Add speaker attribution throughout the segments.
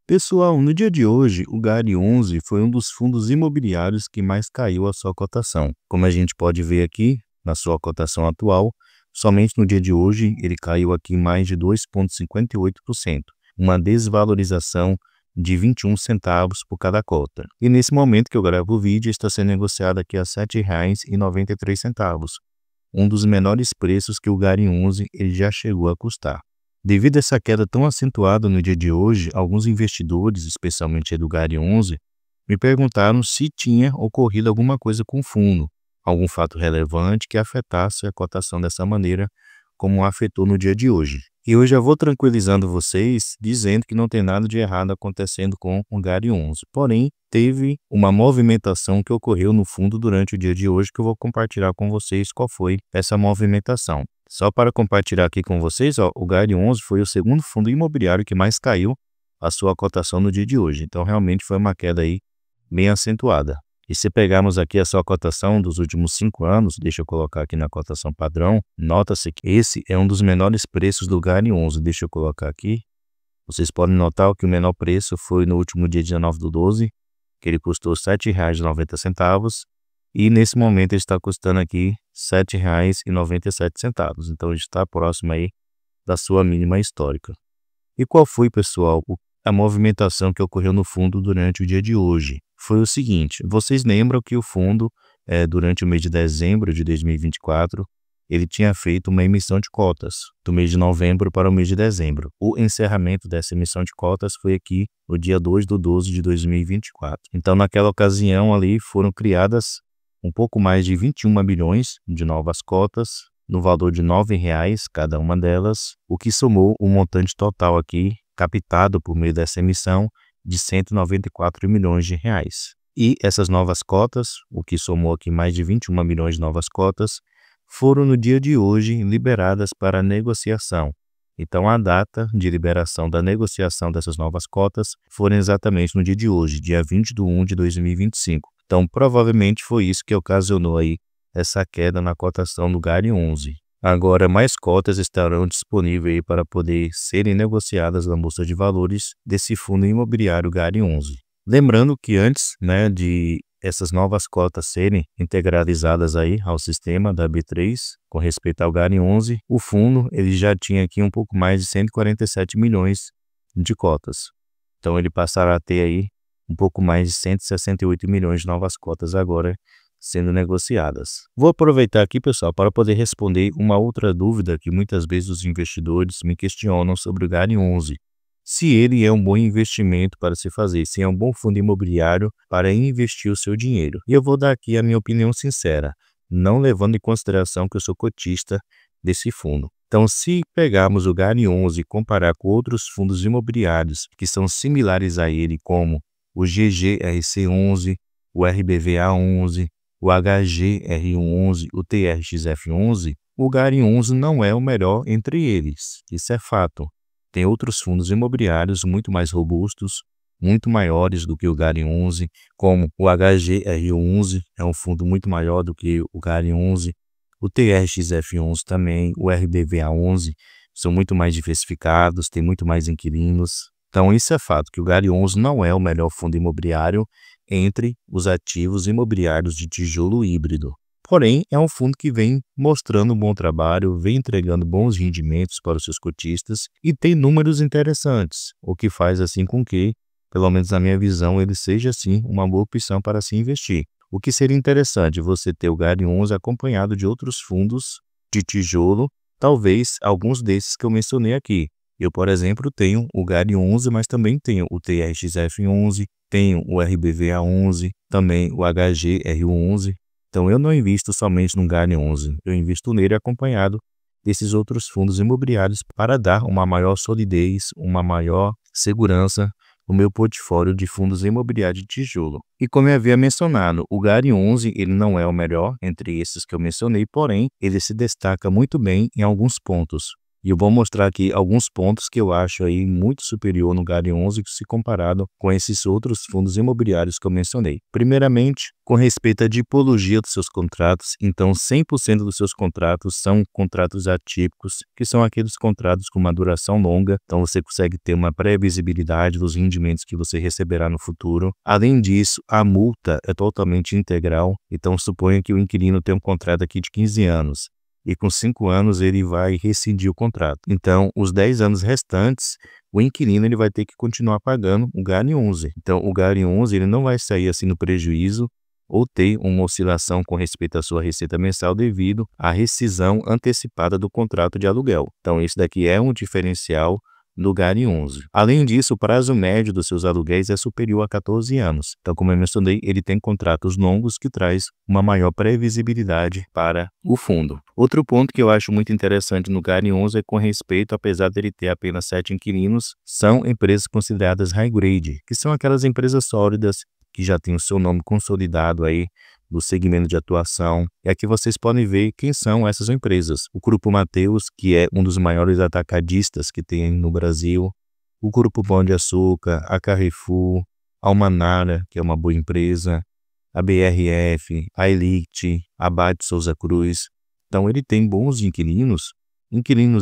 Speaker 1: Pessoal, no dia de hoje, o GARI 11 foi um dos fundos imobiliários que mais caiu a sua cotação. Como a gente pode ver aqui, na sua cotação atual, somente no dia de hoje ele caiu aqui mais de 2,58%, uma desvalorização de 21 centavos por cada cota. E nesse momento que eu gravo o vídeo, está sendo negociado aqui a R$ 7,93, um dos menores preços que o GARI 11 ele já chegou a custar. Devido a essa queda tão acentuada no dia de hoje, alguns investidores, especialmente do GARI 11, me perguntaram se tinha ocorrido alguma coisa com o fundo, algum fato relevante que afetasse a cotação dessa maneira, como afetou no dia de hoje. E eu já vou tranquilizando vocês, dizendo que não tem nada de errado acontecendo com o GARI 11. Porém, teve uma movimentação que ocorreu no fundo durante o dia de hoje, que eu vou compartilhar com vocês qual foi essa movimentação. Só para compartilhar aqui com vocês, o GARI 11 foi o segundo fundo imobiliário que mais caiu a sua cotação no dia de hoje. Então, realmente foi uma queda aí bem acentuada. E se pegarmos aqui a sua cotação dos últimos 5 anos, deixa eu colocar aqui na cotação padrão, nota-se que esse é um dos menores preços do GARI 11. Deixa eu colocar aqui. Vocês podem notar que o menor preço foi no último dia 19/12, que ele custou R$ 7,90. E nesse momento ele está custando aqui R$ 7,97. Então ele está próximo aí da sua mínima histórica. E qual foi, pessoal, a movimentação que ocorreu no fundo durante o dia de hoje? Foi o seguinte: vocês lembram que o fundo, durante o mês de dezembro de 2024, ele tinha feito uma emissão de cotas do mês de novembro para o mês de dezembro. O encerramento dessa emissão de cotas foi aqui no dia 2/12 de 2024. Então, naquela ocasião ali foram criadas um pouco mais de 21 milhões de novas cotas, no valor de R$ 9,00 cada uma delas, o que somou o montante total aqui, captado por meio dessa emissão, de R$ 194 milhões. E essas novas cotas, o que somou aqui mais de 21 milhões de novas cotas, foram no dia de hoje liberadas para negociação. Então a data de liberação da negociação dessas novas cotas foram exatamente no dia de hoje, dia 20/1 de 2025. Então provavelmente foi isso que ocasionou aí essa queda na cotação do GARI 11. Agora, mais cotas estarão disponíveis para poder serem negociadas na Bolsa de Valores desse fundo imobiliário GARI 11. Lembrando que antes, de essas novas cotas serem integralizadas aí ao sistema da B3, com respeito ao GARI 11, o fundo ele já tinha aqui um pouco mais de 147 milhões de cotas. Então ele passará a ter aí um pouco mais de 168 milhões de novas cotas agora sendo negociadas. Vou aproveitar aqui, pessoal, para poder responder uma outra dúvida que muitas vezes os investidores me questionam sobre o GARI 11. Se ele é um bom investimento para se fazer, se é um bom fundo imobiliário para investir o seu dinheiro. E eu vou dar aqui a minha opinião sincera, não levando em consideração que eu sou cotista desse fundo. Então, se pegarmos o GARI 11 e comparar com outros fundos imobiliários que são similares a ele, como o GGRC11, o RBVA11, o HGR11, o TRXF11, o GARI 11 não é o melhor entre eles. Isso é fato. Tem outros fundos imobiliários muito mais robustos, muito maiores do que o GARI 11, como o HGR11, é um fundo muito maior do que o GARI 11, o TRXF11 também, o RBVA11, são muito mais diversificados, tem muito mais inquilinos. Então isso é fato, que o GARI 11 não é o melhor fundo imobiliário entre os ativos imobiliários de tijolo híbrido. Porém, é um fundo que vem mostrando um bom trabalho, vem entregando bons rendimentos para os seus cotistas e tem números interessantes, o que faz assim com que, pelo menos na minha visão, ele seja assim uma boa opção para se investir. O que seria interessante você ter o GARI 11 acompanhado de outros fundos de tijolo, talvez alguns desses que eu mencionei aqui. Eu, por exemplo, tenho o GARI 11, mas também tenho o TRXF11, tenho o RBVA11, também o HGR11. Então, eu não invisto somente no GARI 11, eu invisto nele acompanhado desses outros fundos imobiliários para dar uma maior solidez, uma maior segurança no meu portfólio de fundos imobiliários de tijolo. E como eu havia mencionado, o GARI 11 ele não é o melhor entre esses que eu mencionei, porém, ele se destaca muito bem em alguns pontos. E eu vou mostrar aqui alguns pontos que eu acho aí muito superior no GARI 11 se comparado com esses outros fundos imobiliários que eu mencionei. Primeiramente, com respeito à tipologia dos seus contratos, então 100% dos seus contratos são contratos atípicos, que são aqueles contratos com uma duração longa, então você consegue ter uma previsibilidade dos rendimentos que você receberá no futuro. Além disso, a multa é totalmente integral, então suponha que o inquilino tem um contrato aqui de 15 anos. E com 5 anos ele vai rescindir o contrato. Então, os 10 anos restantes, o inquilino ele vai ter que continuar pagando o GARI 11. Então, o GARI 11 ele não vai sair assim no prejuízo ou ter uma oscilação com respeito à sua receita mensal devido à rescisão antecipada do contrato de aluguel. Então, isso daqui é um diferencial do GARI 11. Além disso, o prazo médio dos seus aluguéis é superior a 14 anos. Então, como eu mencionei, ele tem contratos longos que traz uma maior previsibilidade para o fundo. Outro ponto que eu acho muito interessante no GARI 11 é com respeito, apesar dele ter apenas 7 inquilinos, são empresas consideradas high grade, que são aquelas empresas sólidas que já têm o seu nome consolidado aí do segmento de atuação. E aqui vocês podem ver quem são essas empresas. O Grupo Mateus, que é um dos maiores atacadistas que tem no Brasil. O Grupo Pão de Açúcar, a Carrefour, a Almanara, que é uma boa empresa, a BRF, a Elite, a Abate Souza Cruz. Então ele tem bons inquilinos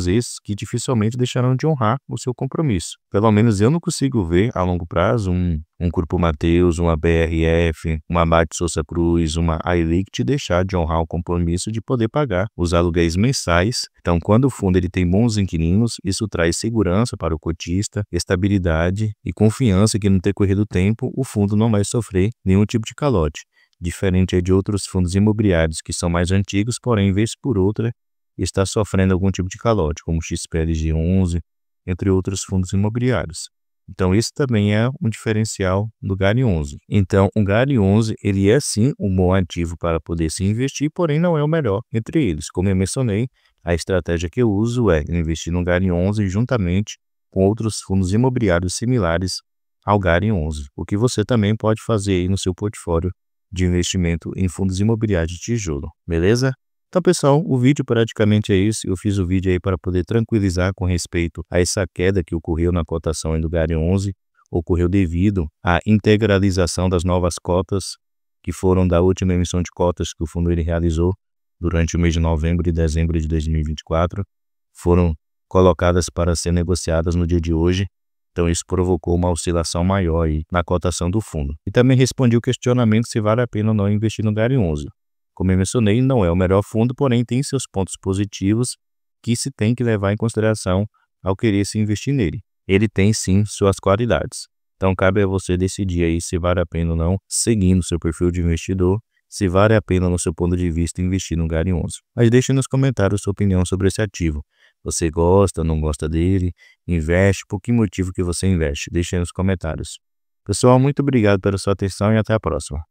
Speaker 1: esses que dificilmente deixarão de honrar o seu compromisso. Pelo menos eu não consigo ver a longo prazo um Grupo Mateus, uma BRF, uma Abate Souza Cruz, uma Elite deixar de honrar o compromisso de poder pagar os aluguéis mensais. Então, quando o fundo ele tem bons inquilinos, isso traz segurança para o cotista, estabilidade e confiança que no decorrer do tempo o fundo não vai sofrer nenhum tipo de calote. Diferente de outros fundos imobiliários que são mais antigos, porém, vez por outra, está sofrendo algum tipo de calote, como o XPLG 11, entre outros fundos imobiliários. Então, esse também é um diferencial do GARI 11. Então, o GARI 11, ele é sim um bom ativo para poder se investir, porém não é o melhor entre eles. Como eu mencionei, a estratégia que eu uso é investir no GARI 11 juntamente com outros fundos imobiliários similares ao GARI 11, o que você também pode fazer aí no seu portfólio de investimento em fundos imobiliários de tijolo, beleza? Então, pessoal, o vídeo praticamente é isso. Eu fiz o vídeo aí para poder tranquilizar com respeito a essa queda que ocorreu na cotação do GARI 11. Ocorreu devido à integralização das novas cotas que foram da última emissão de cotas que o fundo ele realizou durante o mês de novembro e dezembro de 2024. Foram colocadas para ser negociadas no dia de hoje. Então, isso provocou uma oscilação maior aí na cotação do fundo. E também respondi o questionamento se vale a pena ou não investir no GARI 11. Como eu mencionei, não é o melhor fundo, porém tem seus pontos positivos que se tem que levar em consideração ao querer se investir nele. Ele tem sim suas qualidades. Então cabe a você decidir aí se vale a pena ou não, seguindo seu perfil de investidor, se vale a pena no seu ponto de vista investir no GARI 11. Mas deixe nos comentários sua opinião sobre esse ativo. Você gosta, não gosta dele, investe, por que motivo que você investe? Deixe aí nos comentários. Pessoal, muito obrigado pela sua atenção e até a próxima.